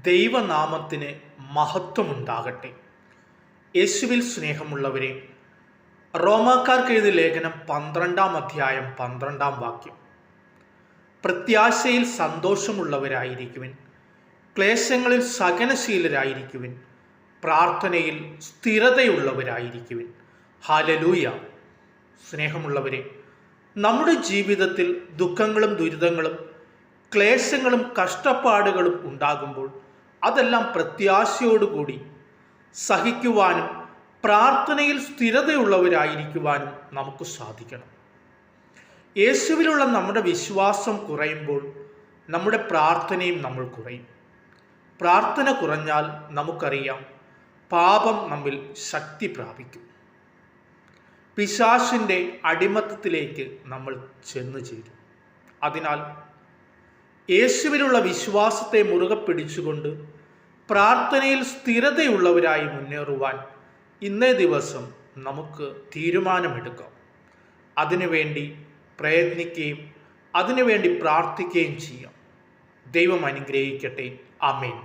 ദൈവനാമത്തിന് മഹത്വമുണ്ടാകട്ടെ. യേശുവിൽ സ്നേഹമുള്ളവരെ, റോമാക്കാർക്ക് എഴുതിയ ലേഖനം 12-ാം അധ്യായം 12-ാം വാക്യം: പ്രത്യാശയിൽ സന്തോഷമുള്ളവരായിരിക്കുവിൻ, ക്ലേശങ്ങളിൽ സഹനശീലരായിരിക്കുവിൻ, പ്രാർത്ഥനയിൽ സ്ഥിരതയുള്ളവരായിരിക്കുവിൻ. ഹല്ലേലൂയ. സ്നേഹമുള്ളവരെ, നമ്മുടെ ജീവിതത്തിൽ ദുഃഖങ്ങളും ദുരിതങ്ങളും ക്ലേശങ്ങളും കഷ്ടപ്പാടുകളും ഉണ്ടാകുമ്പോൾ അതെല്ലാം പ്രത്യാശയോടുകൂടി സഹിക്കുവാനും പ്രാർത്ഥനയിൽ സ്ഥിരതയുള്ളവരായിരിക്കുവാനും നമുക്ക് സാധിക്കണം. യേശുവിലുള്ള നമ്മുടെ വിശ്വാസം കുറയുമ്പോൾ നമ്മുടെ പ്രാർത്ഥനയും നമ്മൾ കുറയും. പ്രാർത്ഥന കുറഞ്ഞാൽ നമുക്കറിയാം, പാപം നമ്മിൽ ശക്തി പ്രാപിക്കും. പിശാചിൻ്റെ അടിമത്തത്തിലേക്ക് നമ്മൾ ചെന്നു ചേരും. അതിനാൽ യേശുവിലുള്ള വിശ്വാസത്തെ മുറുകെ പിടിച്ചുകൊണ്ട് പ്രാർത്ഥനയിൽ സ്ഥിരതയുള്ളവരായി മുന്നേറുവാൻ ഇന്നേ ദിവസം നമുക്ക് തീരുമാനമെടുക്കാം. അതിനുവേണ്ടി പ്രയത്നിക്കുകയും അതിനുവേണ്ടി പ്രാർത്ഥിക്കുകയും ചെയ്യാം. ദൈവം അനുഗ്രഹിക്കട്ടെ. ആമേൻ.